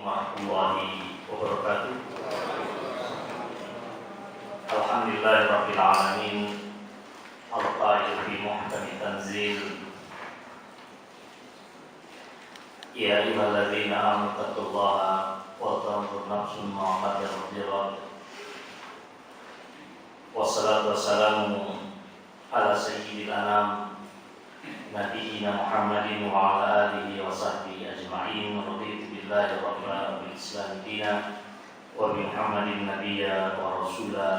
warahmatullahi wabarakatuh. Alhamdulillahirabbil alamin. Al-qail fi muhkami tanzil. Ya ayyuhalladzina amanu taqullaha wa tanzur nafsun ma qaddarat lighad. Wassalatu wassalamu ala sayyidil anam Nabiyyina Muhammadin wa ala alihi wa sahbihi ajma'in. Raditu billahi rabban bil islam dina wa bi Muhammadin nabiyya wa rasula.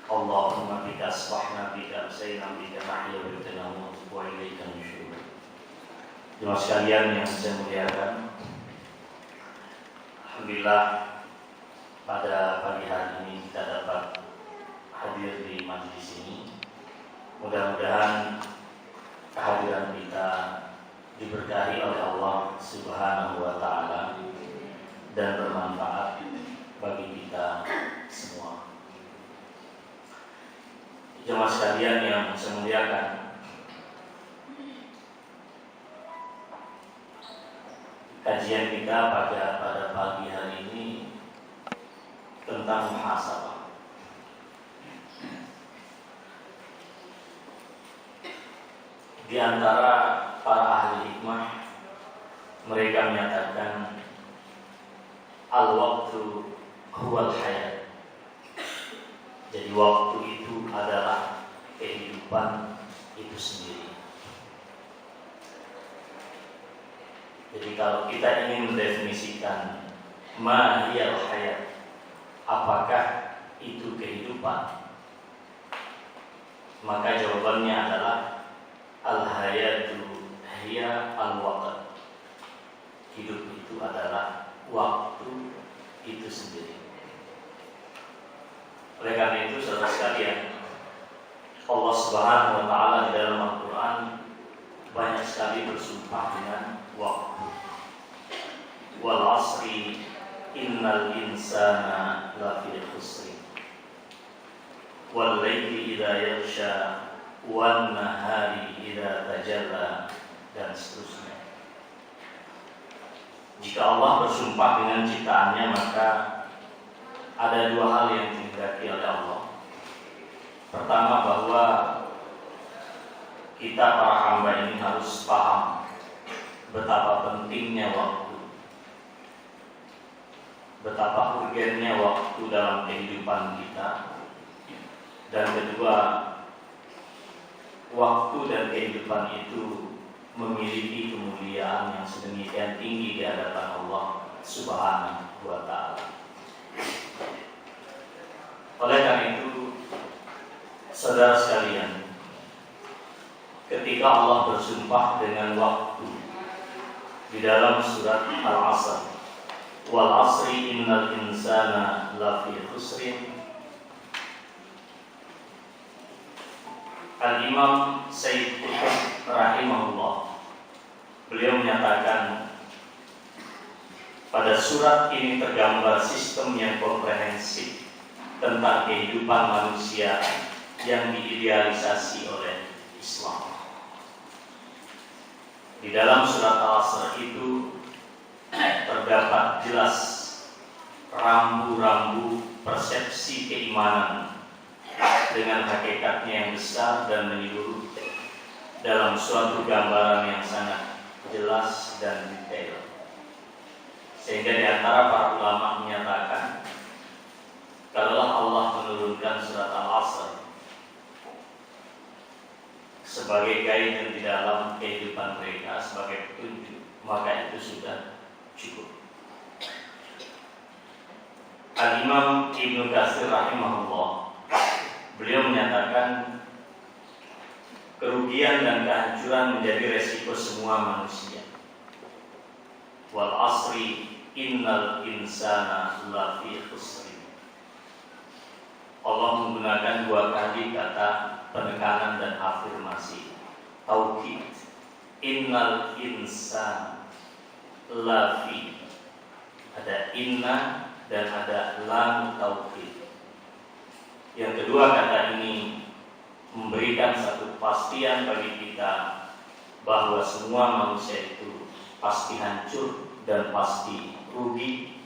Allahumma bika asbahna bika amsayna bika nahya wa bika namut wa ilaika nusyur. Jemaah sekalian yang saya muliakan, alhamdulillah pada pagi hari ini kita dapat hadir di majelis ini. Mudah-mudahan kehadiran kita diberkahi oleh Allah Subhanahu wa taala dan bermanfaat bagi kita semua. Jemaah sekalian yang saya muliakan, kajian kita pada pagi hari ini tentang muhasabah. Di antara para ahli hikmah, mereka menyatakan al-waqtu huwal hayat. Jadi waktu itu adalah kehidupan itu sendiri. Jadi kalau kita ingin mendefinisikan ma hiyal hayat, apakah itu kehidupan, maka jawabannya adalah al-hayatu hiya al-waqt. Hidup itu adalah waktu itu sendiri. Oleh karena itu, saudara sekalian, Allah Subhanahu wa taala di dalam Al-Qur'an banyak sekali bersumpah dengan waktu. Wal 'asri innal insana lafi khusr. Wal laili idza yaghsha wan nahari idza tajalla, dan seterusnya. Jika Allah bersumpah dengan ciptaannya, maka ada dua hal yang dikehendaki oleh Allah. Pertama, bahwa kita para hamba ini harus paham betapa pentingnya waktu, betapa urgennya waktu dalam kehidupan kita. Dan kedua, waktu dan kehidupan itu memiliki kemuliaan yang sedemikian tinggi di hadapan Allah Subhanahu wa taala. Oleh karena itu, saudara sekalian, ketika Allah bersumpah dengan waktu di dalam surat Al-Asr, wal 'asri innal insana lafi khusrin, Al-Imam Sayyid Qutb rahimahullah, beliau menyatakan pada surat ini tergambar sistem yang komprehensif tentang kehidupan manusia yang diidealisasi oleh Islam. Di dalam surat Al-Asr itu terdapat jelas rambu-rambu persepsi keimanan dengan hakikatnya yang besar dan menyeluruh dalam suatu gambaran yang sangat jelas dan detail. Sehingga di antara para ulama menyatakan, kalaulah Allah menurunkan surat Al-Asr sebagai guide di dalam kehidupan mereka, sebagai petunjuk, maka itu sudah cukup. Al-Imam Ibnu Katsir rahimahullah, beliau menyatakan kerugian dan kehancuran menjadi resiko semua manusia. Wal 'asri innal insana lafi khusr. Allah menggunakan dua kali kata penekanan dan afirmasi, taukid. Innal insan lafi, ada inna dan ada lam taukid. Yang kedua kata ini memberikan satu kepastian bagi kita bahwa semua manusia itu pasti hancur dan pasti rugi.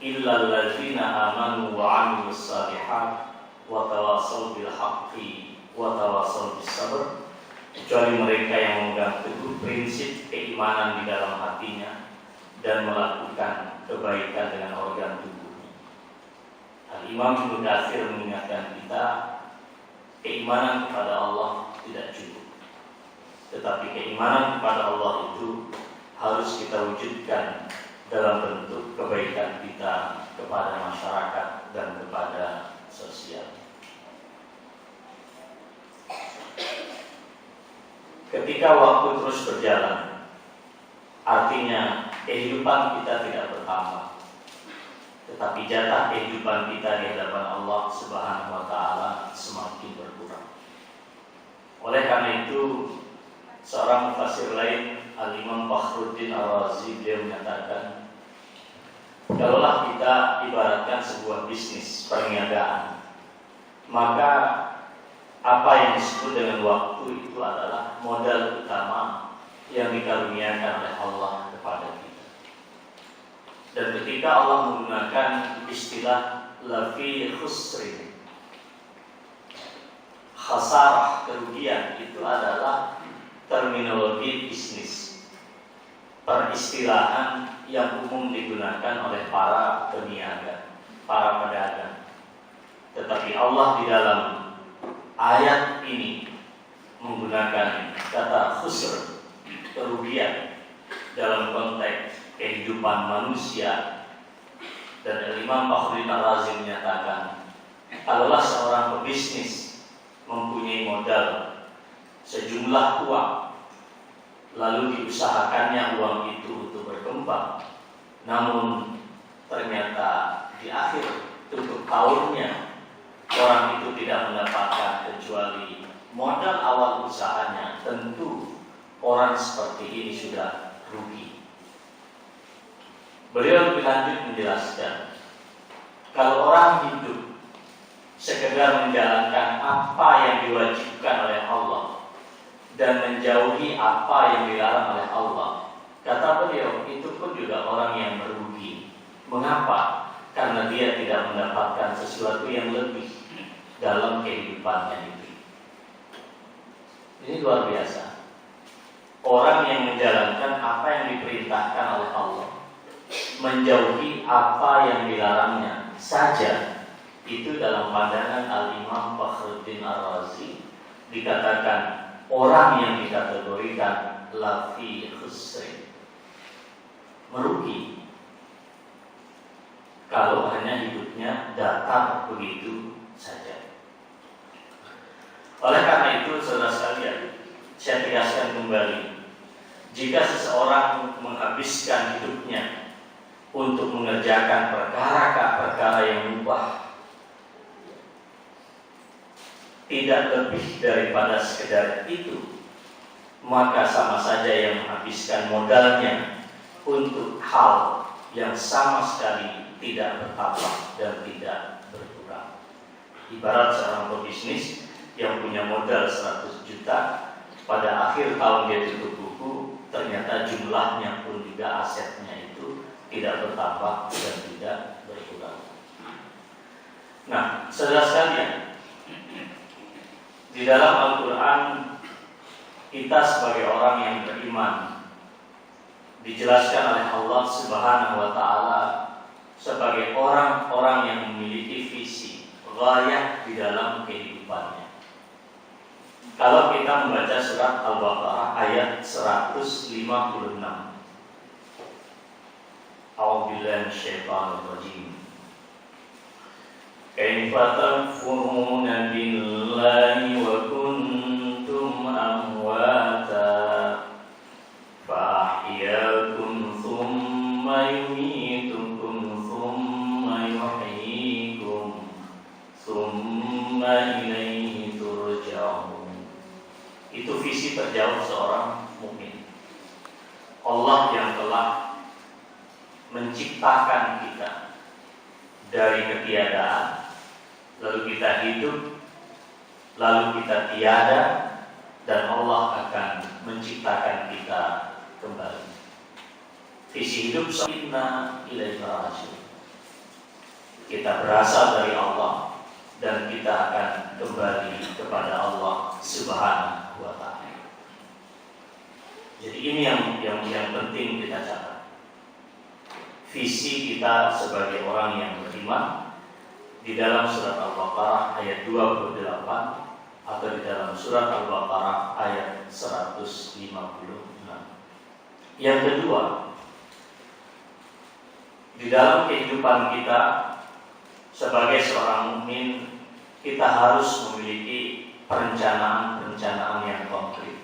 Illal ladzina amanu wa 'amilus shalihat wa tawassaw bil haqqi wa tawassaw bis sabr, kecuali mereka yang memegang teguh prinsip keimanan di dalam hatinya dan melakukan kebaikan dengan organ tubuhnya. Al-Imam Ibnu Katsir mengingatkan kita, keimanan kepada Allah tidak cukup, tetapi keimanan kepada Allah itu harus kita wujudkan dalam bentuk kebaikan kita kepada masyarakat dan kepada sosial. Ketika waktu terus berjalan, artinya kehidupan kita tidak bertambah, tetapi jatah kehidupan kita di hadapan Allah Subhanahu wa Ta'ala semakin berkurang. Oleh karena itu, seorang mufassir lain, Al-Imam Fakhruddin Ar-Razi, beliau menyatakan, kalaulah kita ibaratkan sebuah bisnis perniagaan, maka apa yang disebut dengan waktu itu adalah modal utama yang dikaruniakan oleh Allah kepada kita. Dan ketika Allah menggunakan istilah lafi khusrin, khasarah, kerugian, itu adalah terminologi bisnis, peristilahan yang umum digunakan oleh para peniaga, para pedagang. Tetapi Allah di dalam ayat ini menggunakan kata khusr, kerugian, dalam konteks kehidupan manusia. Dan Imam Fakhruddin Ar-Razi menyatakan, kalaulah seorang pebisnis mempunyai modal sejumlah uang, lalu diusahakannya uang itu untuk berkembang, namun ternyata di akhir tutup tahunnya orang itu tidak mendapatkan kecuali modal awal usahanya, tentu orang seperti ini sudah rugi. Beliau lebih lanjut menjelaskan, kalau orang hidup sekedar menjalankan apa yang diwajibkan oleh Allah dan menjauhi apa yang dilarang oleh Allah, kata beliau, itu pun juga orang yang merugi. Mengapa? Karena dia tidak mendapatkan sesuatu yang lebih dalam kehidupannya itu. Ini luar biasa. Orang yang menjalankan apa yang diperintahkan oleh Allah, menjauhi apa yang dilarangnya saja, itu dalam pandangan Al-Imam Fakhruddin Ar-Razi dikatakan orang yang dikategorikan lafi khusrin, merugi kalau hanya hidupnya datar begitu saja. Oleh karena itu, saudara sekalian, saya tegaskan kembali, jika seseorang menghabiskan hidupnya untuk mengerjakan perkara yang mubah, tidak lebih daripada sekedar itu, maka sama saja yang menghabiskan modalnya untuk hal yang sama sekali tidak bertambah dan tidak berkurang. Ibarat seorang pebisnis yang punya modal 100 juta, pada akhir tahun dia tutup buku, ternyata jumlahnya pun juga asetnya itu tidak bertambah dan tidak berkurang. Nah, saudara sekalian, di dalam Al-Quran, kita sebagai orang yang beriman dijelaskan oleh Allah Subhanahu wa Ta'ala sebagai orang-orang yang memiliki visi, ghayah di dalam kehidupannya. Kalau kita membaca surat Al-Baqarah ayat 156, A'udzubillahi minasyaitonir rajim. Kaifa takfuruna billahi wa kuntum amwata fa ahyakum thumma yumitukum thumma yuhyikum thumma ilaihi turja'un. Itu visi terjauh seorang mukmin. Allah yang telah menciptakan kita dari ketiadaan, lalu kita hidup, lalu kita tiada, dan Allah akan menciptakan kita kembali. Visi hidup inna ilaihi raji'un. Kita berasal dari Allah dan kita akan kembali kepada Allah Subhanahu wa ta'ala. Jadi ini yang penting kita catat. Visi kita sebagai orang yang beriman di dalam surat Al-Baqarah ayat 28 atau di dalam surat Al-Baqarah ayat 156. Yang kedua, di dalam kehidupan kita sebagai seorang mukmin, kita harus memiliki perencanaan yang konkret.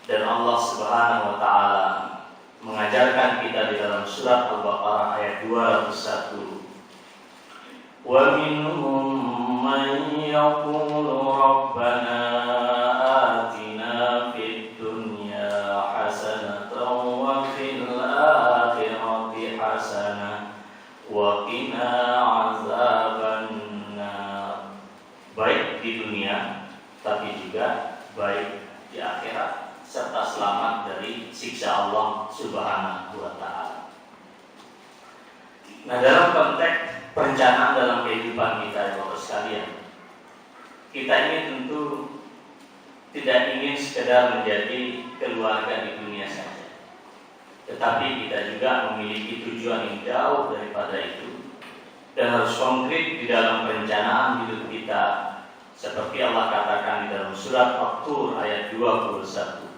Dan Allah Subhanahu wa ta'ala mengajarkan kita di dalam surat Al-Baqarah ayat 201. Wa minhum man yaqulu rabbana atina fid dunya hasanatan wa fil akhirati hasanah wa qina azabannar. Baik di dunia tapi juga baik di akhirat, serta selamat dari siksa Allah Subhanahu wa ta'ala. Nah, dalam konteks perencanaan dalam kehidupan kita, Bapak sekalian, kita ini tentu tidak ingin sekedar menjadi keluarga di dunia saja, tetapi kita juga memiliki tujuan yang jauh daripada itu dan harus konkret di dalam perencanaan hidup kita, seperti Allah katakan di dalam surat At-Tur ayat 21.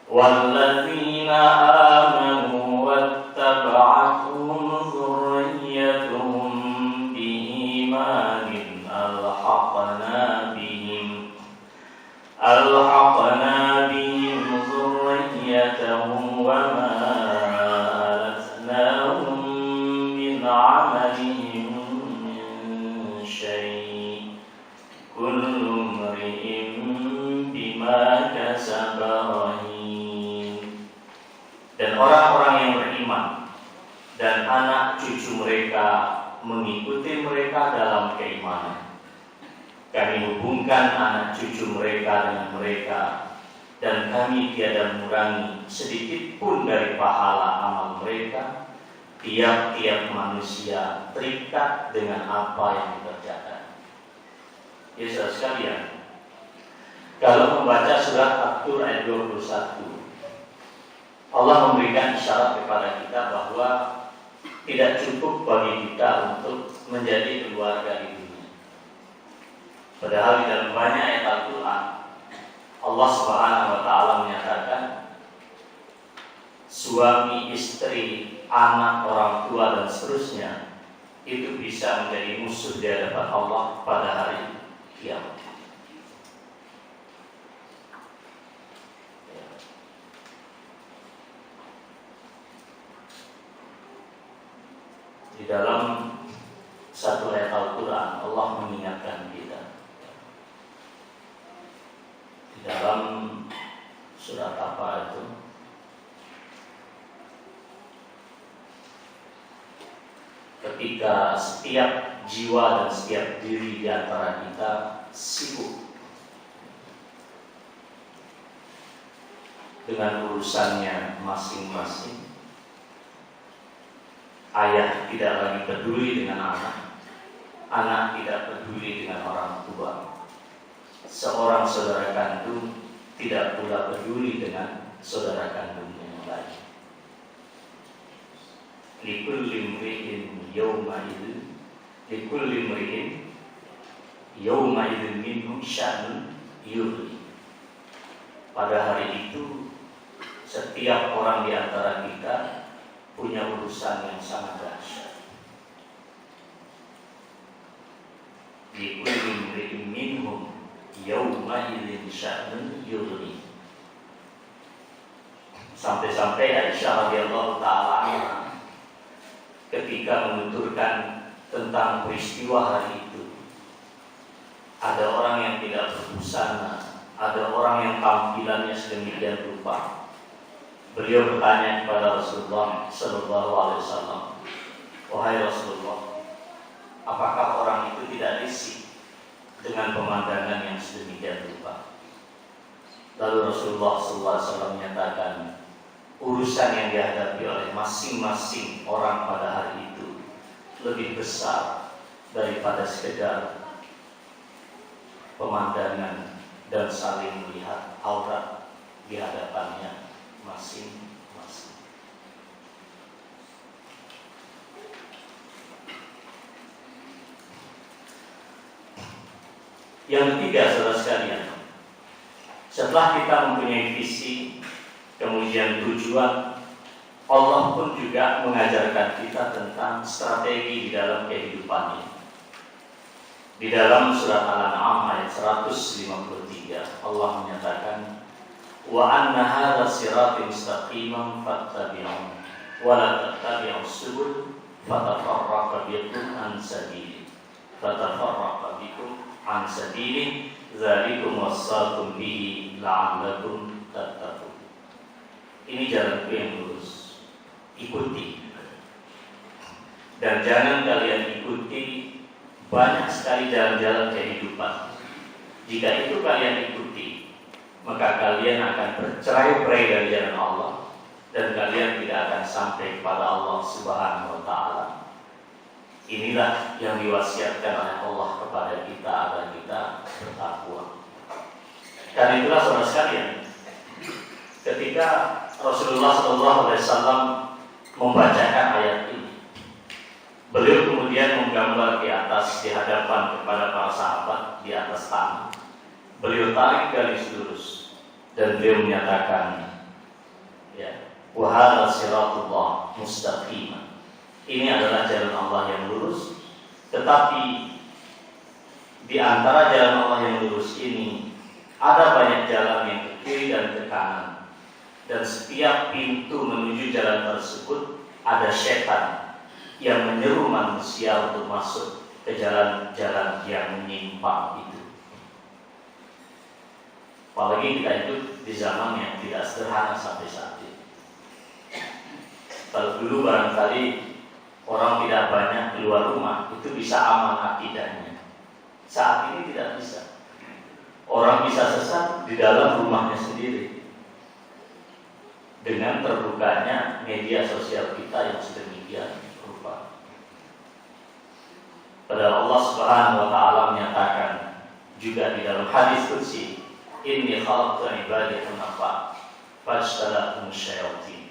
Walladzina amanu wattaba'atuhum dzurriyyatuhum biimanin alhaqna bihim dzurriyyatahum wa ma alatnahum min 'amalihim min syai' kullu imri'in bima kasaba rahin. Dan orang-orang yang beriman dan anak cucu mereka mengikuti mereka dalam keimanan, kami hubungkan anak cucu mereka dengan mereka, dan kami tiada mengurangi sedikit pun dari pahala amal mereka. Tiap-tiap manusia terikat dengan apa yang dikerjakan. Ya saudara sekalian, kalau membaca surat At-Tur ayat 21, Allah memberikan isyarat kepada kita bahwa tidak cukup bagi kita untuk menjadi keluarga di dunia. Padahal di dalam banyak ayat Al-Quran, Allah Subhanahu wa ta'ala menyatakan suami, istri, anak, orang tua dan seterusnya itu bisa menjadi musuh di hadapan Allah pada hari kiamat. Di dalam satu ayat Al-Quran, Allah mengingatkan kita. Di dalam surat apa itu? Ketika setiap jiwa dan setiap diri di antara kita sibuk dengan urusannya masing-masing. Ayah tidak lagi peduli dengan anak, anak tidak peduli dengan orang tua, seorang saudara kandung tidak pula peduli dengan saudara kandungnya yang lain. Likulli imri'in yawma idzin minhum sya'nun yughni. Pada hari itu setiap orang di antara kita punya urusan yang sangat dahsyat. Likulli imri'in minhum yawma idzin sya'nun yughni. Sampai-sampai Aisyah radhiyallahu ta'ala anha ketika menuturkan tentang peristiwa hari itu, ada orang yang tidak berbusana, ada orang yang tampilannya sedemikian rupa. Beliau bertanya kepada Rasulullah Sallallahu Alaihi Wasallam, wahai Rasulullah, apakah orang itu tidak risih dengan pemandangan yang sedemikian rupa? Lalu Rasulullah Sallallahu Alaihi Wasallam menyatakan, urusan yang dihadapi oleh masing-masing orang pada hari itu lebih besar daripada sekedar pemandangan dan saling melihat aurat di hadapannya masing-masing. Yang ketiga, saudara sekalian, setelah kita mempunyai visi, kemudian tujuan, Allah pun juga mengajarkan kita tentang strategi di dalam kehidupannya. Di dalam surat Al-An'am ayat 153, Allah menyatakan, wa anna hadza sirati mustaqiman fattabi'uhu wa la tattabi'us subul fatafarraqa bikum an sabili dzalikum wassaqum bihi la'allakum tattaqun. Ini jalanku yang lurus, ikuti. Dan jangan kalian ikuti banyak sekali jalan-jalan kehidupan. Jika itu kalian ikuti, maka kalian akan bercerai-berai dari jalan Allah, dan kalian tidak akan sampai kepada Allah Subhanahu wa Ta'ala. Inilah yang diwasiatkan oleh Allah kepada kita agar kita bertakwa. Dan itulah saudara sekalian, ketika Rasulullah SAW membacakan ayat ini, beliau kemudian menggambar di atas, di hadapan kepada para sahabat di atas tanah. Beliau tarik garis lurus dan beliau menyatakan, ya, wa hadza siratullah mustaqim. Ini adalah jalan Allah yang lurus, tetapi di antara jalan Allah yang lurus ini ada banyak jalan yang ke kiri dan ke kanan, dan setiap pintu menuju jalan tersebut ada setan yang menyeru manusia untuk masuk ke jalan-jalan yang menyimpang itu. Apalagi kita hidup di zaman yang tidak sederhana sampai saat ini. Kalau dulu barangkali orang tidak banyak keluar rumah, itu bisa aman akidahnya. Saat ini tidak bisa. Orang bisa sesat di dalam rumahnya sendiri dengan terbukanya media sosial kita yang sedemikian rupa. Padahal Allah Subhanahu wa Ta'ala menyatakan juga di dalam hadis qudsi, inni khalaqtu ibadi hunafa fajtalathum syayatin.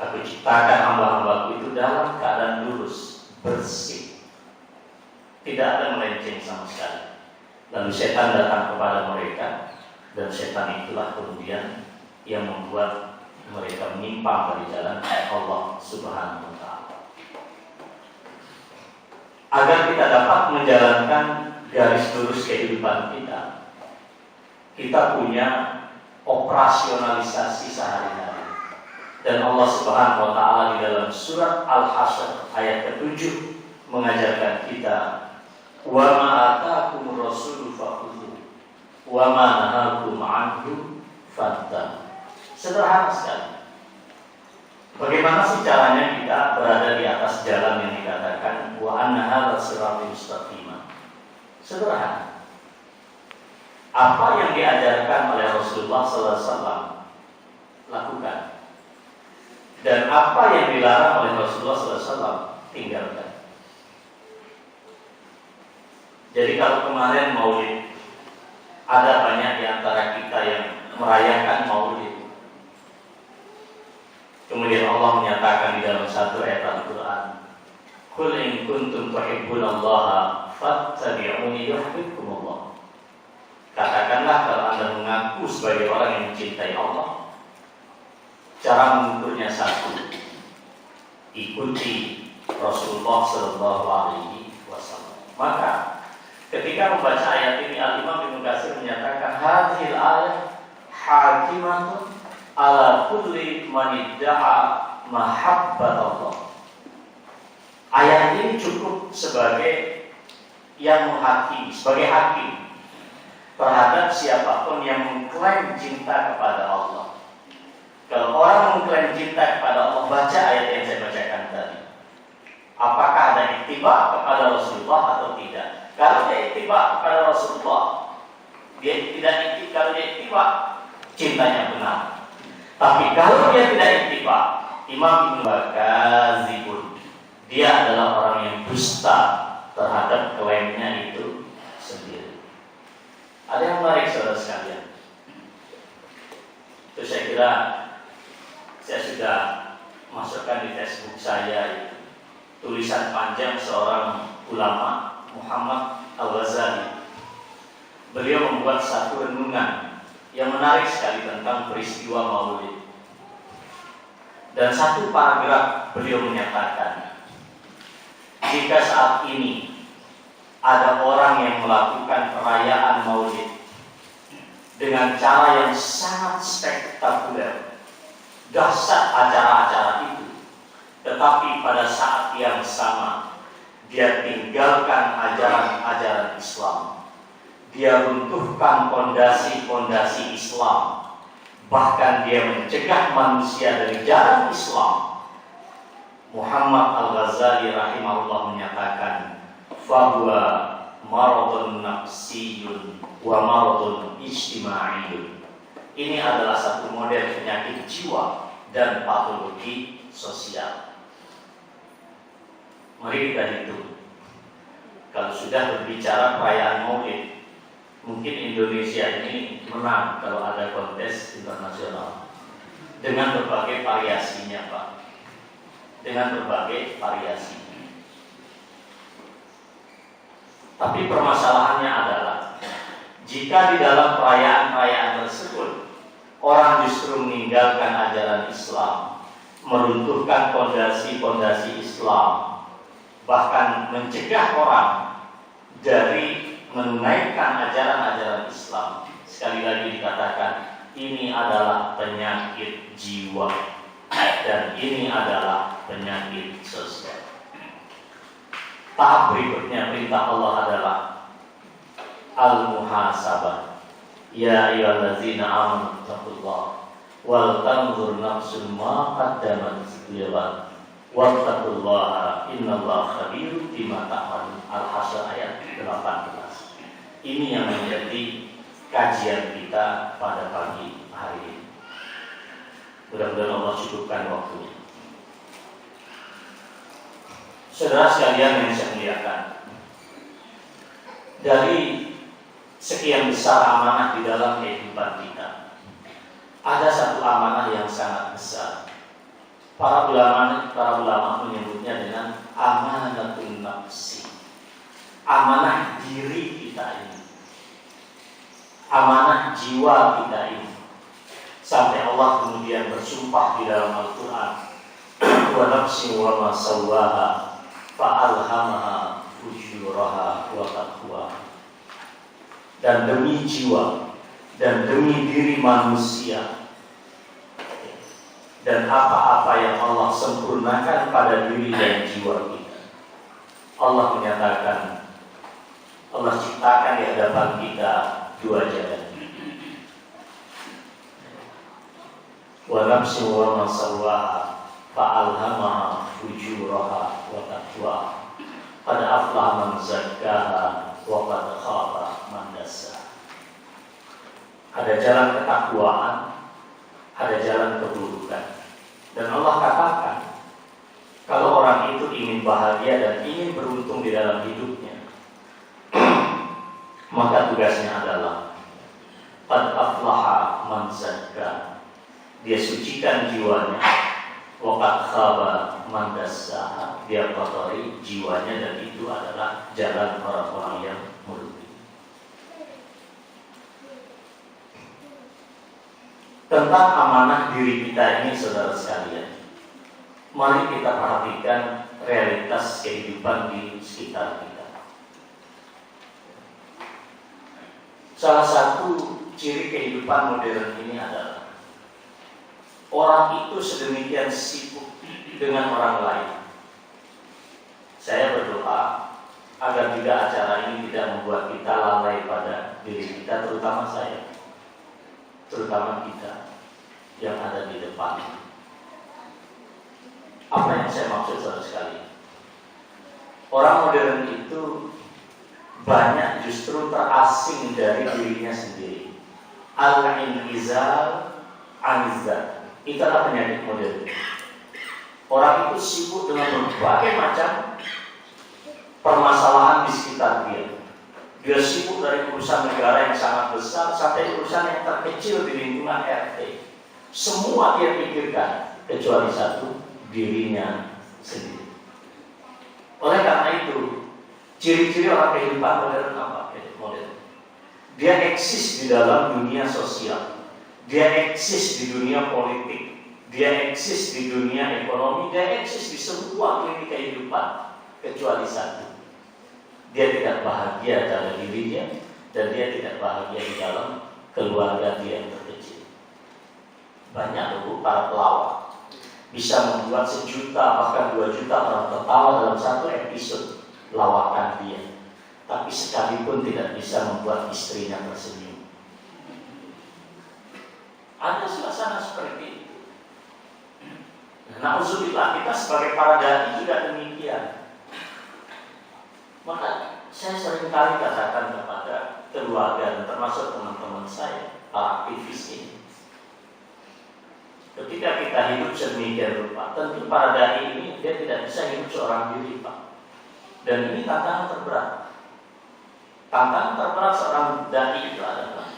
Aku ciptakan hamba-hambaku itu dalam keadaan lurus, bersih, tidak ada melenceng sama sekali. Lalu setan datang kepada mereka, dan setan itulah kemudian yang membuat mereka menyimpang dari jalan Allah Subhanahu wa Ta'ala. Agar kita dapat menjalankan garis lurus kehidupan kita, kita punya operasionalisasi sehari-hari. Dan Allah Subhanahu wa Ta'ala di dalam surat Al-Hasyr ayat ke-7 mengajarkan kita, wa ma ataakumur rasulu fakhudhu wa ma nahakum anhu fantahu. Sederhana sekali. Bagaimana sih caranya kita berada di atas jalan yang dikatakan wa anna hadza siratal mustaqim? Sederhana. Apa yang diajarkan oleh Rasulullah SAW lakukan, dan apa yang dilarang oleh Rasulullah SAW tinggalkan. Jadi kalau kemarin Maulid, ada banyak di antara kita yang merayakan Maulid. Kemudian Allah menyatakan di dalam satu ayat Al-Quran, qul in kuntum tuhibbunallaha fattabi'uni yuhibbukumullah. Katakanlah kalau Anda mengaku sebagai orang yang mencintai Allah, cara mengukurnya satu, ikuti Rasulullah SAW. Maka ketika membaca ayat ini, Al-Imam Ibnu Katsir menyatakan hadhil ayat hakimatun ala kulli man idda'a mahabbat Allah. Ayat ini cukup sebagai yang menghakimi, sebagai hakim terhadap siapapun yang mengklaim cinta kepada Allah. Kalau orang mengklaim cinta kepada Allah, baca ayat yang saya bacakan tadi. Apakah ada ittiba kepada Rasulullah atau tidak? Kalau dia ittiba kepada Rasulullah, dia tidak ittiba, kalau dia ittiba, cintanya benar. Tapi kalau dia tidak Imam Ibnu Bakazibun, dia adalah orang yang dusta terhadap klaimnya itu sendiri. Ada yang menarik saudara sekalian. Itu saya kira saya sudah masukkan di Facebook saya tulisan panjang seorang ulama, Muhammad Al-Ghazali. Beliau membuat satu renungan yang menarik sekali tentang peristiwa Maulid. Dan satu paragraf beliau menyatakan, jika saat ini ada orang yang melakukan perayaan Maulid dengan cara yang sangat spektakuler, dahsyat acara-acara itu, tetapi pada saat yang sama dia tinggalkan ajaran-ajaran Islam, dia runtuhkan pondasi-pondasi Islam, bahkan dia mencegah manusia dari jalan Islam, Muhammad Al-Ghazali rahimahullah menyatakan, fahuwa maradun nafsiyun wa maradun ijtimaiyun. Ini adalah satu model penyakit jiwa dan patologi sosial. Mari kita hitung. Kalau sudah berbicara perayaan Maulid, mungkin Indonesia ini menang kalau ada kontes internasional dengan berbagai variasinya, Pak. Dengan berbagai variasi. Tapi permasalahannya adalah jika di dalam perayaan-perayaan tersebut orang justru meninggalkan ajaran Islam, meruntuhkan pondasi-pondasi Islam, bahkan mencegah orang dari menunaikan ajaran-ajaran Islam, sekali lagi dikatakan ini adalah penyakit jiwa dan ini adalah penyakit sosial. Tahap berikutnya perintah Allah adalah al-muhasabah. Ya ayyuhallazina amanu taqullaha wal tanzur nafsun ma qaddamat lighad wattaqullaha innallaha khabirun bima ta'malun. Al-Hasyr ayat 18. Ini yang menjadi kajian kita pada pagi hari ini. Mudah-mudahan Allah cukupkan waktunya. Saudara sekalian yang saya muliakan, dari sekian besar amanah di dalam kehidupan kita, ada satu amanah yang sangat besar. Para ulama menyebutnya dengan amanatun nafsi. Amanah diri kita ini, amanah jiwa kita ini. Sampai Allah kemudian bersumpah di dalam Al-Quran, wa nafsi wa ma sawwaha fa'alhamaha fujuraha wa taqwaha. Dan demi jiwa dan demi diri manusia dan apa-apa yang Allah sempurnakan pada diri dan jiwa kita, Allah menyatakan, Allah ciptakan di hadapan kita dua jalan. Wa nafsi wa ma sawwaha fa'alhamaha fujuraha wa taqwaha. Qad aflaha man zakkaha wa qad khaba man dassaha. Ada jalan ketakwaan, ada jalan keburukan. Dan Allah katakan, kalau orang itu ingin bahagia dan ingin beruntung di dalam hidupnya, maka tugasnya adalah qad aflaha man zakkaha. Dia sucikan jiwanya, waqad khaba man dassaha. Dia kotori jiwanya, dan itu adalah jalan orang-orang yang merugi. Tentang amanah diri kita ini, saudara sekalian, mari kita perhatikan realitas kehidupan di sekitar kita. Salah satu ciri kehidupan modern ini adalah orang itu sedemikian sibuk dengan orang lain. Saya berdoa agar tidak acara ini tidak membuat kita lalai pada diri kita, terutama saya, terutama kita yang ada di depan. Apa yang saya maksud, saudara sekalian? Orang modern itu banyak justru terasing dari dirinya sendiri. Al-inizal anizat. Itulah penyakit modern. Orang itu sibuk dengan berbagai macam permasalahan di sekitar dia. Dia sibuk dari urusan negara yang sangat besar sampai urusan yang terkecil di lingkungan RT. Semua dia pikirkan kecuali satu, dirinya sendiri. Oleh karena itu, ciri-ciri orang kehidupan modern apa? Modern. Dia eksis di dalam dunia sosial, dia eksis di dunia politik, dia eksis di dunia ekonomi, dia eksis di semua lini kehidupan kecuali satu. Dia tidak bahagia dalam dirinya dan dia tidak bahagia di dalam keluarga dia yang terkecil. Banyak loh para pelawak bisa membuat 1 juta bahkan 2 juta orang tertawa dalam satu episode lawakan dia, tapi sekalipun tidak bisa membuat istrinya tersenyum. Ada suasana seperti itu. Na'udzubillah, kita sebagai para dai juga demikian. Maka saya seringkali katakan kepada keluarga dan termasuk teman-teman saya, para aktivis ini, ketika kita hidup sedemikian rupa, tentu para dai ini dia tidak bisa hidup seorang diri, Pak. Dan ini tantangan terberat. Tantangan terberat seorang dai itu adalah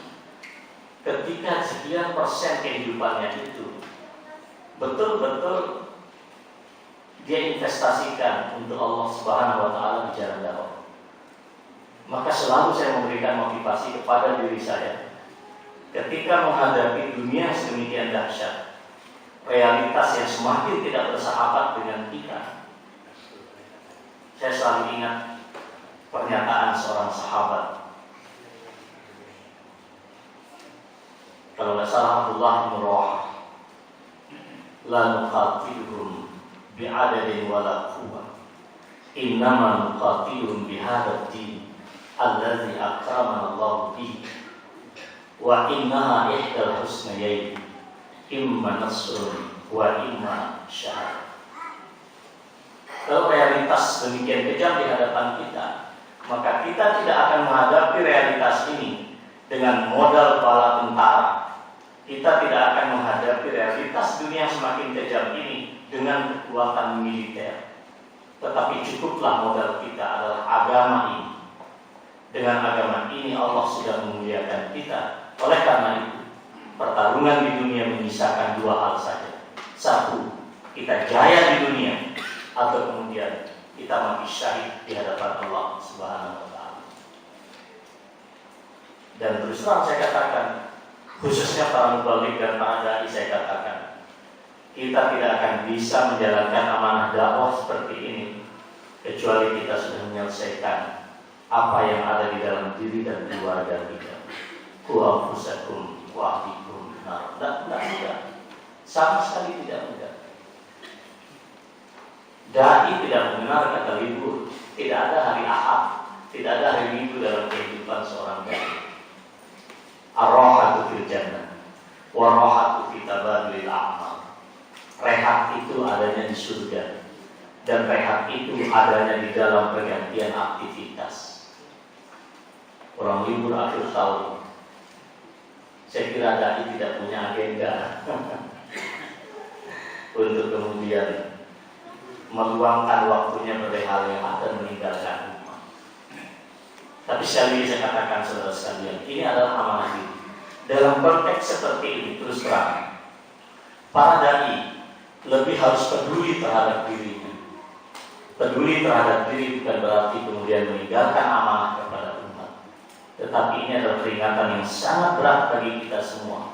ketika sekian persen kehidupannya itu betul-betul dia investasikan untuk Allah Subhanahu wa Ta'ala di jalan dakwah. Maka selalu saya memberikan motivasi kepada diri saya ketika menghadapi dunia yang sedemikian dahsyat, realitas yang semakin tidak bersahabat dengan kita. Saya selalu ingat pernyataan seorang sahabat, kalau nggak salah Abdullah bin Rawahah, la nuqatiluhum bi'adadin wala quwwah, innama nuqatiluhum bihadzal din alladzi akramana Allah bihi wa innaha ihdal husnayayn imma nasrun wa imma syahadah. Kalau realitas demikian kejam di hadapan kita, maka kita tidak akan menghadapi realitas ini dengan modal bala tentara. Kita tidak akan menghadapi realitas dunia semakin kejam ini dengan kekuatan militer. Tetapi cukuplah modal kita adalah agama ini. Dengan agama ini Allah sudah memuliakan kita. Oleh karena itu, pertarungan di dunia menyisakan 2 hal saja. 1, kita jaya di dunia, atau kemudian kita mati syahid di hadapan Allah Subhanahu wa Ta'ala. Dan terus terang saya katakan, khususnya para mubalik dan para dai, saya katakan, kita tidak akan bisa menjalankan amanah dakwah seperti ini kecuali kita sudah menyelesaikan apa yang ada di dalam diri dan keluarga kita. Ku anfusakum wa ahlikum nar. Tidak mudah, sama sekali tidak mudah. Dai tidak mengenal kata libur, tidak ada hari Ahad, tidak ada hari Minggu dalam kehidupan seorang dai. Ar-rahatu fil jannah, war-rahatu fi tabadulil a'mal. Rehat itu adanya di surga, dan rehat itu adanya di dalam pergantian aktivitas. Orang libur akhir tahun, saya kira dai tidak punya agenda untuk kemudian meluangkan waktunya berleha-leha dan meninggalkan umat. Tapi sekali lagi saya katakan saudara sekalian, ini adalah amanah hidup. Dalam konteks seperti ini, terus terang, para dai lebih harus peduli terhadap dirinya. Peduli terhadap diri bukan berarti kemudian meninggalkan amanah kepada umat. Tetapi ini adalah peringatan yang sangat berat bagi kita semua.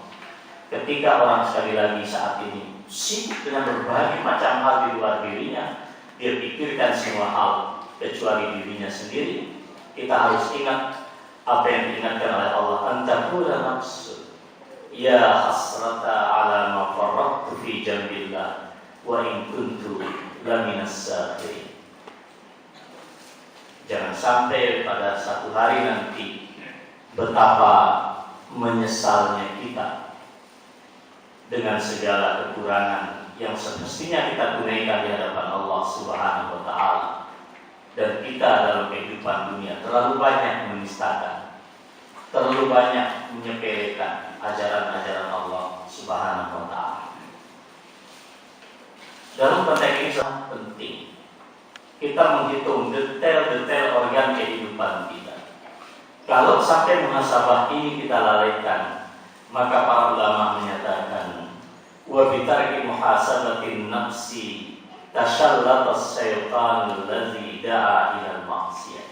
Ketika orang sekali lagi saat ini sibuk dengan berbagai macam hal di luar dirinya, dia pikirkan semua hal kecuali dirinya sendiri. Kita harus ingat apa yang diingatkan oleh Allah, antakula nafsu ya hasrata ala ma farrattu fi jambillah wa in kuntu laminas sakhirin. Jangan sampai pada satu hari nanti betapa menyesalnya kita dengan segala kekurangan yang semestinya kita tunaikan di hadapan Allah Subhanahu wa Ta'ala. Dan kita dalam kehidupan dunia terlalu banyak menistakan, terlalu banyak menyepelekan ajaran-ajaran Allah Subhanahu wa Ta'ala. Dalam konteks ini sangat penting kita menghitung detail-detail organ kehidupan kita. Kalau sampai muhasabah ini kita lalaikan, maka para ulama menyatakan wa bitarki muhasabatin nafsi tashallatas syaitanul ladzi da'a ilal maksiyah.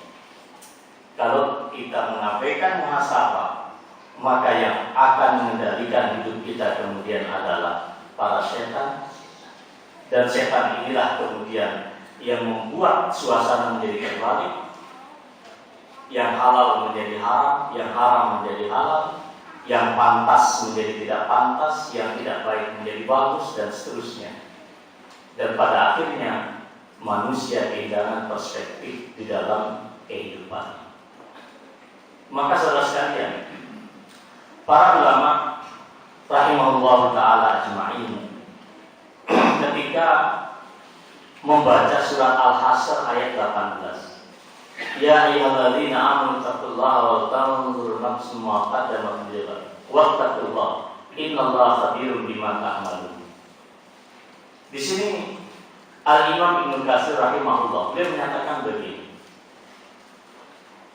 Kalau kita mengabaikan muhasabah, maka yang akan mengendalikan hidup kita kemudian adalah para setan. Dan setan inilah kemudian yang membuat suasana menjadi terbalik, yang halal menjadi haram, yang haram menjadi halal, yang pantas menjadi tidak pantas, yang tidak baik menjadi bagus, dan seterusnya. Dan pada akhirnya manusia kehilangan perspektif di dalam kehidupan. Maka saudara sekalian, para ulama rahimahullah ta'ala ajma'in ketika membaca surat Al-Hasyr ayat 18, ya ayyuhalladzina amanu taqullaha wal tanzur nafsum ma qaddamat lighad wattaqullaha innallaha khabirum bima ta'malun. Di sini Al-Imam Ibnu Katsir rahimahullah beliau menyatakan begini,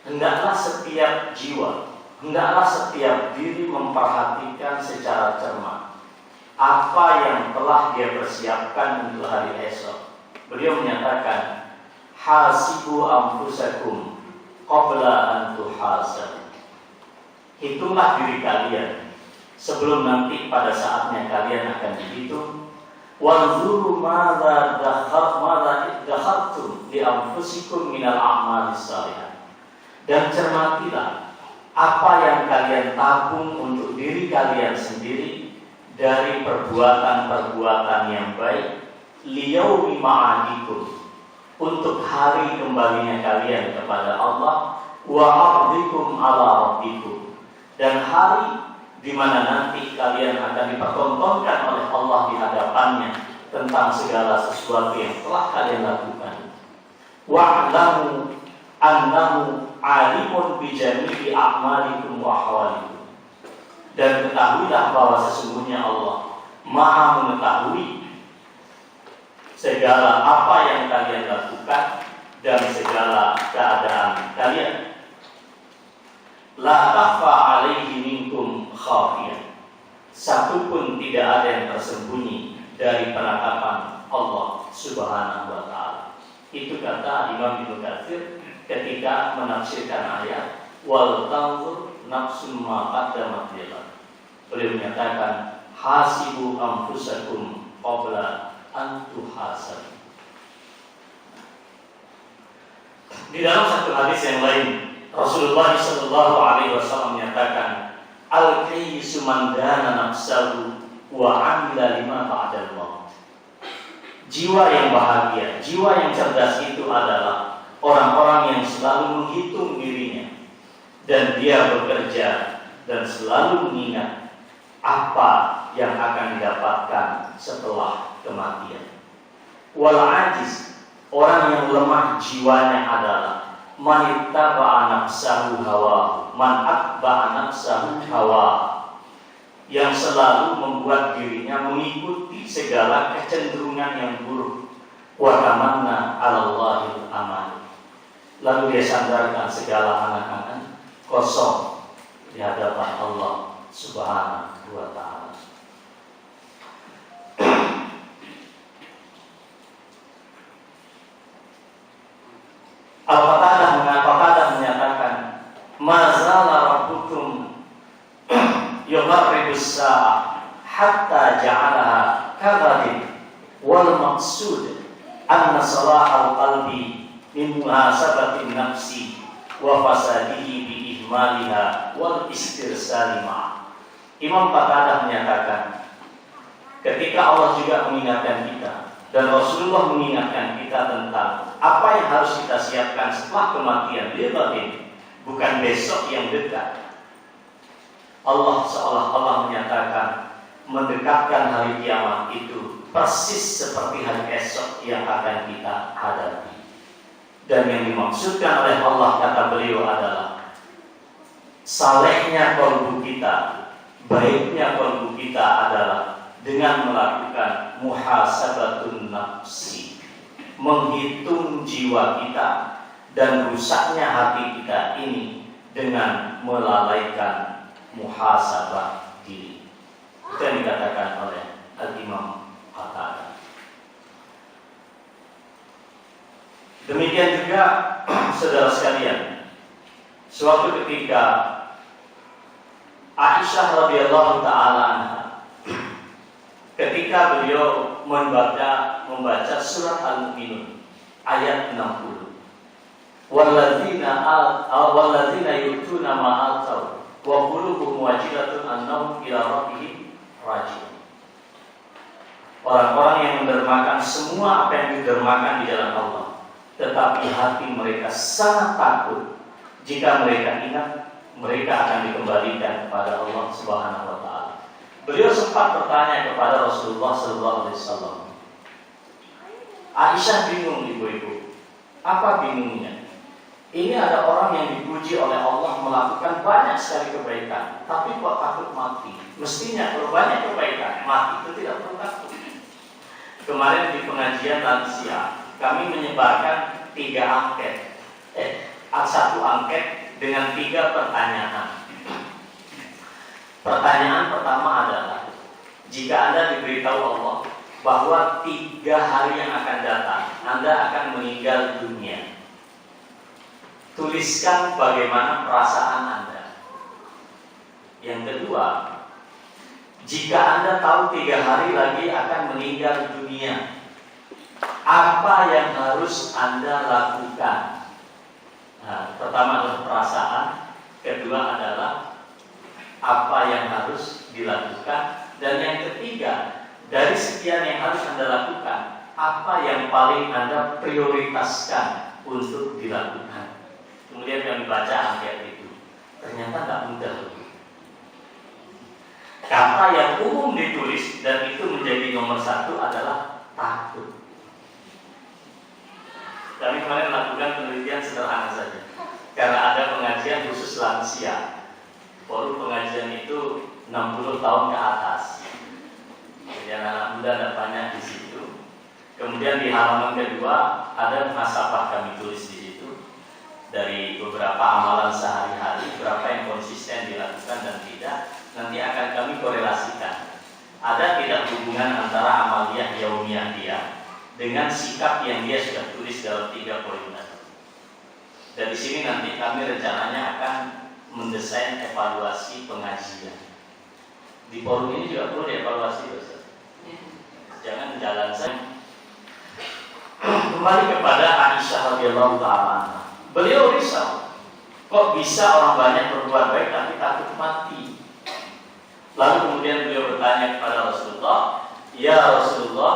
hendaklah setiap jiwa, hendaklah setiap diri memperhatikan secara cermat apa yang telah dia persiapkan untuk hari esok. Beliau menyatakan, hasibu anfusakum qabla an tuhasab. Hitunglah diri kalian sebelum nanti pada saatnya kalian akan dihitung. Wanzuru madza dakhartum li anfusikum minal a'malis salihah. Dan cermatilah apa yang kalian tabung untuk diri kalian sendiri dari perbuatan-perbuatan yang baik, liyaumi ma'adikum, untuk hari kembalinya kalian kepada Allah, wa ardikum ala rabbikum, dan hari di mana nanti kalian akan dipertontonkan oleh Allah di hadapannya tentang segala sesuatu yang telah kalian lakukan. Wa'lamu annahu alimun bi jami'i a'malikum wa ahwalikum. Dan ketahuilah bahwa sesungguhnya Allah Maha mengetahui segala apa yang kalian lakukan dan segala keadaan kalian. La takhfa alaihi minkum khafiyah. Satu pun tidak ada yang tersembunyi dari penetapan Allah Subhanahu wa ta'ala. Itu kata Imam Ibnu Katsir ketika menafsirkan ayat wal tanzur nafsun ma qaddamat lighad. Beliau menyatakan hasibu anfusakum qabla an tuhasab. Di dalam satu hadis yang lain, Rasulullah sallallahu alaihi wasallam menyatakan al-kayyisu man dana nafsahu wa 'amila lima ba'dal maut. Jiwa yang bahagia, jiwa yang cerdas itu adalah orang-orang yang selalu menghitung dirinya dan dia bekerja dan selalu mengingat apa yang akan didapatkan setelah kematian. Wal ajiz, orang yang lemah jiwanya adalah man ittaba'a nafsahu hawa, man atba'a nafsahu hawa, yang selalu membuat dirinya mengikuti segala kecenderungan yang buruk. Wa tamanna 'alallahil amal, lalu dia sandarkan segala angan-angan kosong di hadapan Allah Subhanahu wa ta'ala. Al-Qatadah menyatakan mazala rabbukum yuqarribus sa'ah hatta ja'alaha kadhabin wal maqsud anna salahal qalbi min muhasabatin nafsi wa fasadihi bi ihmaliha wal istirsali ma'a. Imam Qatadah menyatakan ketika Allah juga mengingatkan kita dan Rasulullah mengingatkan kita tentang apa yang harus kita siapkan setelah kematian, bukan besok yang dekat. Allah seolah-olah menyatakan mendekatkan hari kiamat itu persis seperti hari esok yang akan kita hadapi. Dan yang dimaksudkan oleh Allah, kata beliau, adalah salehnya qalbu kita, baiknya qalbu kita adalah dengan melakukan muhasabatun nafsi, menghitung jiwa kita dan rusaknya hati kita ini dengan melalaikan muhasabah diri. Itu yang dikatakan oleh Al-Imam Qatadah. Demikian juga saudara sekalian, suatu ketika Aisyah radhiyallahu taala anha, ketika beliau membaca surat Al-Mu'minun ayat 60, walladzina yu'tuna ma ataw wa qulubuhum wajilatun annahum ila rabbihim raji'un. Orang-orang yang mendermakan semua apa yang didermakan di jalan Allah, tetapi hati mereka sangat takut jika mereka ingat mereka akan dikembalikan kepada Allah Subhanahu wa taala. Beliau sempat bertanya kepada Rasulullah sallallahu alaihi wasallam. Aisyah bingung, ibu-ibu. Apa bingungnya? Ini ada orang yang dipuji oleh Allah melakukan banyak sekali kebaikan, tapi kok takut mati? Mestinya kalau banyak kebaikan, mati itu tidak perlu takut. Kemarin di pengajian lansia, kami menyebarkan 3 angket. Satu angket dengan 3 pertanyaan. Pertanyaan pertama adalah, jika Anda diberitahu Allah bahwa 3 hari yang akan datang Anda akan meninggal dunia, tuliskan bagaimana perasaan Anda. Yang kedua, jika Anda tahu 3 hari lagi akan meninggal dunia, apa yang harus Anda lakukan? Nah, pertama adalah perasaan, kedua adalah apa yang harus dilakukan, dan yang ketiga, dari sekian yang harus Anda lakukan, apa yang paling Anda prioritaskan untuk dilakukan. Kemudian kami baca angket itu, ternyata tak mudah. Kata yang umum ditulis dan itu menjadi nomor 1 adalah takut. Kami kemarin melakukan penelitian sederhana saja, karena ada pengajian khusus lansia. Forum pengajian itu 60 tahun ke atas. Jadi anak muda ada banyak di situ. Kemudian di halaman kedua ada muhasabah kami tulis di situ, dari beberapa amalan sehari-hari, berapa yang konsisten dilakukan dan tidak. Nanti akan kami korelasikan. Ada tidak hubungan antara amaliyah yaumiyah dia dengan sikap yang dia sudah tulis dalam 3 poin tadi. Dan di sini nanti kami rencananya akan mendesain evaluasi pengajian. Di forum ini juga perlu dievaluasi, Ustaz. Jangan jalan saja. Kembali kepada Aisyah radhiyallahu taala. Beliau risau, kok bisa orang banyak berbuat baik tapi takut mati? Lalu kemudian beliau bertanya kepada Rasulullah, ya Rasulullah,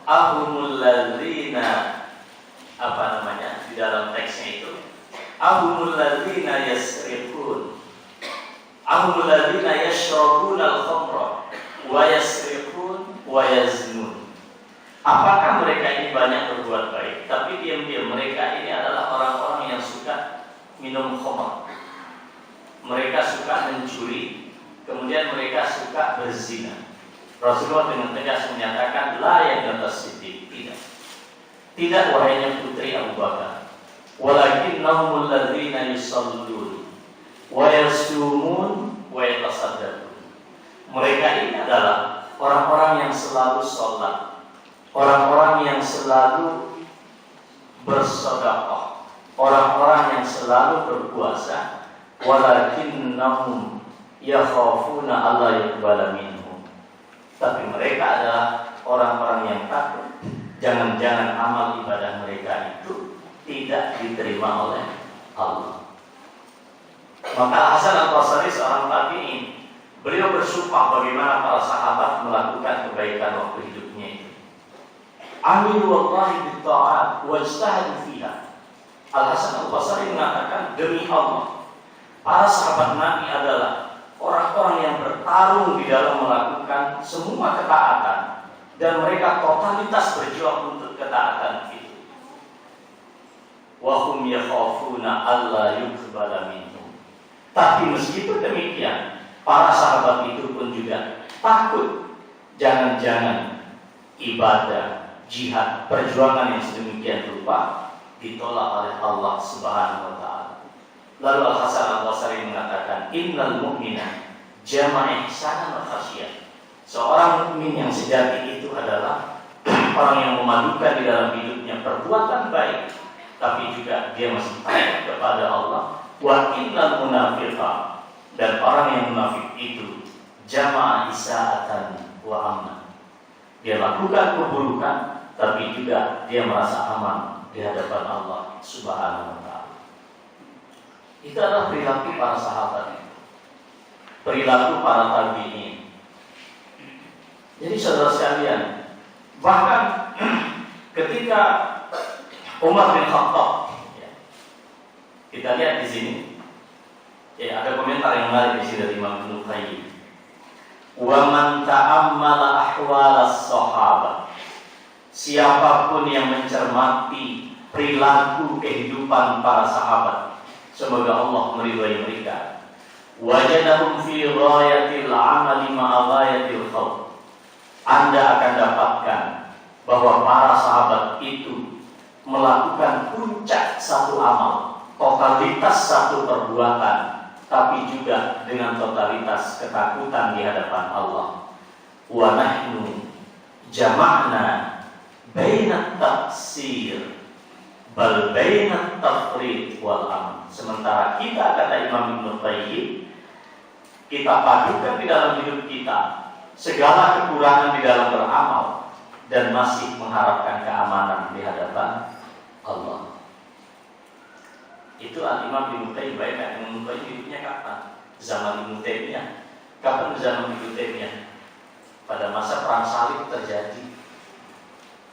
ahumul ladzina, di dalam teksnya itu, ahumul ladzina yasriqun, ahumul ladzina yashrabun al-khamra wa yasriqun wa yaznun. Apakah mereka ini banyak berbuat baik, tapi diam-diam mereka ini adalah orang-orang yang suka minum khamr, mereka suka mencuri, kemudian mereka suka berzina. Rasulullah dengan tegas menyatakan, la yadatas siddiq, tidak wahainya putri Abu Bakar, walakinnahumul ladzina yusallun wa yasumun wa yatasaddaqun. Mereka ini adalah orang-orang yang selalu sholat, orang-orang yang selalu bersedekah, orang-orang yang selalu berpuasa, walakinnahum yakhafuna alla yuqbala minhum. Tapi mereka adalah orang-orang yang takut jangan-jangan amal ibadah mereka itu tidak diterima oleh Allah. Maka Hasan Al-Basri seorang tabi'in, beliau bersumpah bagaimana para sahabat melakukan kebaikan waktu hidupnya itu. Amilu wallahi bitta'at wajtahadu fiha. Al-Hasan Al-Basri mengatakan, demi Allah, para sahabat Nabi adalah orang-orang yang bertarung di dalam melakukan semua ketaatan, dan mereka totalitas berjuang untuk ketaatan itu. Wa hum yakhafuna alla yuqbala minhum. Tapi meskipun demikian, para sahabat itu pun juga takut Jangan-jangan ibadah, jihad, perjuangan yang sedemikian rupa ditolak oleh Allah Subhanahu wa taala. Lalu Al-Hasan Al-Basri mengatakan, innal mu'mina jama'a ihsanan wa khasyah. Seorang mukmin yang sejati itu adalah orang yang memadukan di dalam hidupnya perbuatan baik, tapi juga dia masih takut kepada Allah. Wa innal munafiqa, dan orang yang munafik itu jama'a isaatan wa amna. Dia lakukan keburukan, tapi juga dia merasa aman di hadapan Allah Subhanahu wa taala. Itu adalah perilaku para sahabat, perilaku para tabi'in. Jadi saudara sekalian, bahkan ketika Umar bin Khattab, kita lihat di sini, ada komentar yang menarik di sini dari Imam Ibnu Qayyim. Wa man ta'ammala ahwalas sahabat, siapapun yang mencermati perilaku kehidupan para sahabat, semoga Allah meridhai mereka, wajadahum fi ghayatil amali ma'a ghayatil khawf. Anda akan dapatkan bahwa para sahabat itu melakukan puncak satu amal, totalitas satu perbuatan, tapi juga dengan totalitas ketakutan di hadapan Allah. Wa nahnu jama'na baina tafsir bal baina tafrid wal amal. Sementara kita, kata Imam Ibnu Qayyim, kita padukan di dalam hidup kita segala kekurangan di dalam beramal dan masih mengharapkan keamanan di hadapan Allah. Itu Al-Imam Ibnu Qayyim. Baik, Ibnu Qayyim hidupnya kapan? Zaman Ibnu Taimiyah. Kapan zaman Ibnu Taimiyah? Pada masa perang salib terjadi.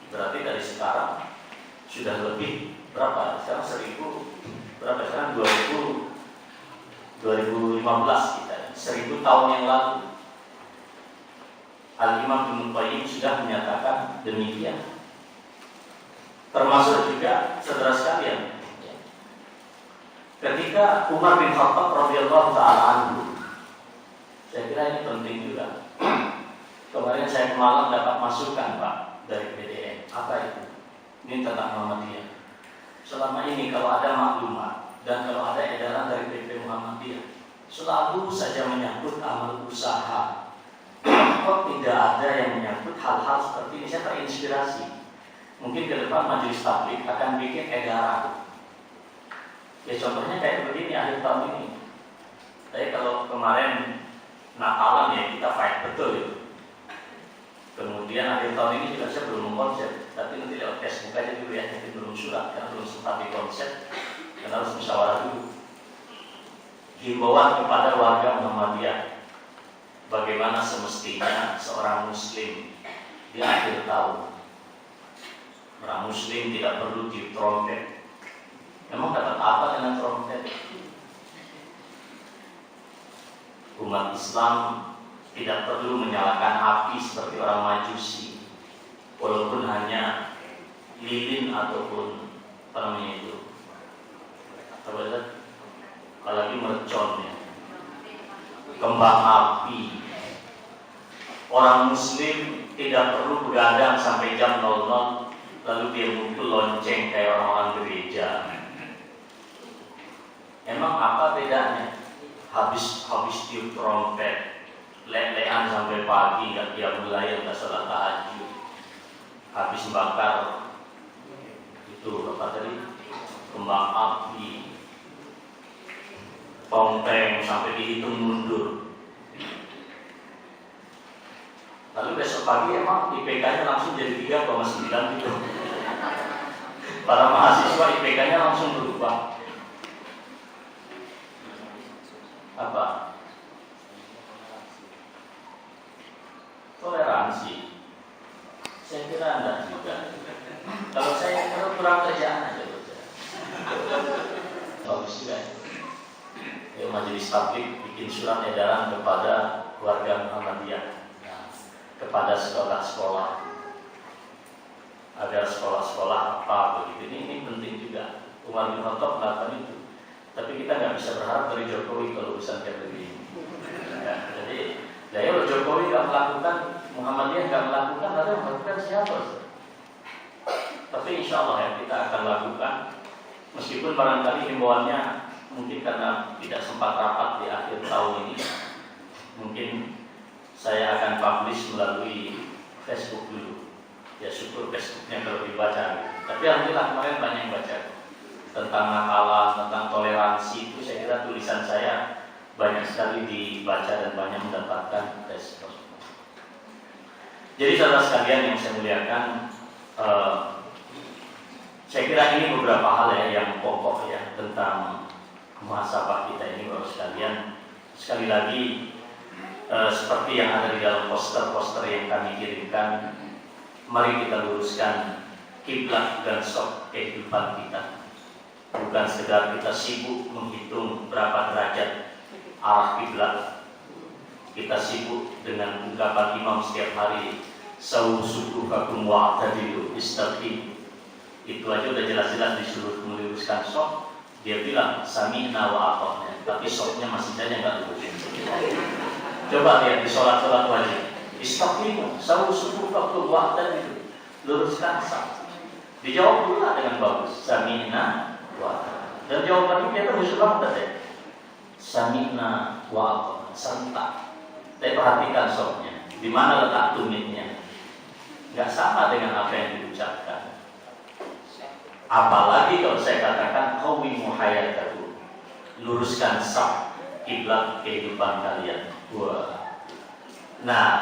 Berarti dari sekarang sudah lebih berapa? Sekarang 2015 kita. 1000 tahun yang lalu Al-Imam Ibnu Qayyim sudah menyatakan demikian. Termasuk juga saudara sekalian, ketika Umar bin Khattab radhiyallahu taala anhu, saya kira ini penting juga. Kemarin saya malam dapat masukan Pak dari PDN. Apa itu? Ini tentang Muhammadiyah. Selama ini kalau ada maklumat dan kalau ada edaran dari PP Muhammadiyah, selalu saja menyangkut amal usaha. Kok tidak ada yang menyangkut hal-hal seperti ini? Saya terinspirasi. Mungkin ke depan majelis tabligh akan bikin edaran. Ya contohnya kayak begini akhir tahun ini. Tapi kalau kemarin Natalan ya kita fight betul itu. Kemudian akhir tahun ini juga saya belum mengkonsep. Tapi nanti lewat Facebook aja dulu ya. Jadi belum surat karena belum sempat dikonsep. Karena harus musyawarah dulu. Himbauan kepada warga Muhammadiyah. Bagaimana semestinya seorang muslim di akhir tahun. Orang muslim tidak perlu tiup trompet. Memang dapat apa dengan trompet? Umat Islam tidak perlu menyalakan api seperti orang Majusi, walaupun hanya lilin ataupun apa namanya itu, apalagi mercon ya, kembang api. Orang Muslim tidak perlu begadang sampai jam 00 lalu dia muncul lonceng kayak orang-orang gereja. Emang apa bedanya? Habis tiup trompet, lelehan sampai pagi, nggak qiyamul lail, nggak sholat tahajud, habis bakar itu apa tadi, kembang api, tompeng sampai dihitung mundur. Lalu besok pagi emang IPK-nya langsung jadi 3,9 gitu. Para mahasiswa IPK-nya langsung berubah. Apa? Toleransi. Saya kira Anda juga. Kalau saya kurang kerjaan aja bagus juga. Ya, majelis tabligh bikin surat edaran kepada warga Muhammadiyah, kepada sekolah-sekolah, agar sekolah-sekolah apa begitu. Ini penting juga. Umar bin Khattab melakukan itu. Tapi kita nggak bisa berharap dari Jokowi kalau urusan kayak begini. Ya, jadi, kalau Jokowi nggak melakukan, Muhammadiyah nggak melakukan, lalu yang melakukan siapa? Tapi insya Allah ya kita akan lakukan. Meskipun barangkali himbauannya mungkin karena tidak sempat rapat di akhir tahun ini, mungkin saya akan publish melalui Facebook dulu. Ya syukur Facebooknya kalau dibaca. Tapi alhamdulillah kemarin banyak yang baca tentang makalah, tentang toleransi itu. Saya kira tulisan saya banyak sekali dibaca dan banyak mendapatkan respon. Jadi saudara sekalian yang saya muliakan, saya kira ini beberapa hal ya yang pokok ya tentang muhasabah kita ini baru sekalian. Sekali lagi seperti yang ada di dalam poster-poster yang kami kirimkan, mari kita luruskan kiblat dan sok kehidupan kita. Bukan sekedar kita sibuk menghitung berapa derajat arah kiblat. Kita sibuk dengan ungkapan imam setiap hari, sawu sufufakum wa'tadilu istaqim. Itu aja udah jelas-jelas disuruh meluruskan sok. Dia bilang sami'na wa ata'na, tapi soknya masih saja nggak lurus. Coba lihat di sholat-sholat wajib, istaqimu sawu sufufakum wa'tadilu, luruskan sok. Dijawab pula dengan bagus, sami'na wa ata'na. Dan jawaban ini kita musuh banget ya. Sami'na wa ata'na, serentak. Tapi perhatikan soknya, di mana letak tumitnya. Nggak sama dengan apa yang diucapkan. Apalagi kalau saya katakan qawimu hayatahu, luruskan saf kiblat kehidupan kalian. Wah. Nah,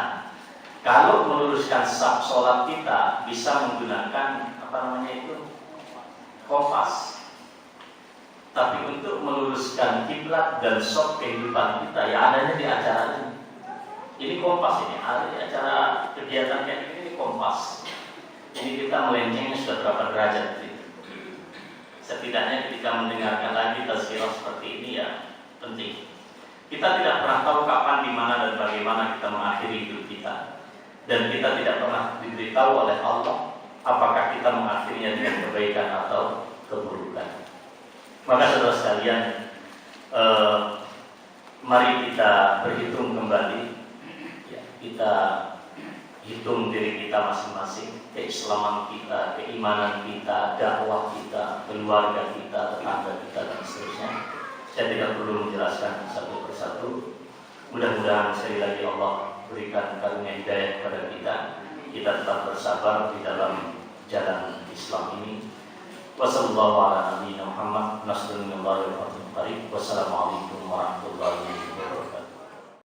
kalau meluruskan saf sholat kita bisa menggunakan apa namanya itu kompas. Tapi untuk meluruskan kiblat dan saf kehidupan kita ya adanya di acara ini. Ini kompas ini, acara kegiatan kayak ini kompas. Ini kita melencengnya sudah berapa derajat. Setidaknya ketika mendengarkan lagi tazkirah seperti ini ya penting. Kita tidak pernah tahu kapan, di mana dan bagaimana kita mengakhiri hidup kita. Dan kita tidak pernah diberitahu oleh Allah apakah kita mengakhirinya dengan kebaikan atau keburukan. Maka saudara sekalian, mari kita berhitung kembali. Kita hitung diri kita masing-masing, keislaman kita, keimanan kita, dakwah kita, keluarga kita, tetangga kita, dan seterusnya. Saya tidak perlu menjelaskan satu persatu. Mudah-mudahan sekali lagi Allah berikan karunia hidayah kepada kita. Kita tetap bersabar di dalam jalan Islam ini. Wassalamualaikum warahmatullahi wabarakatuh.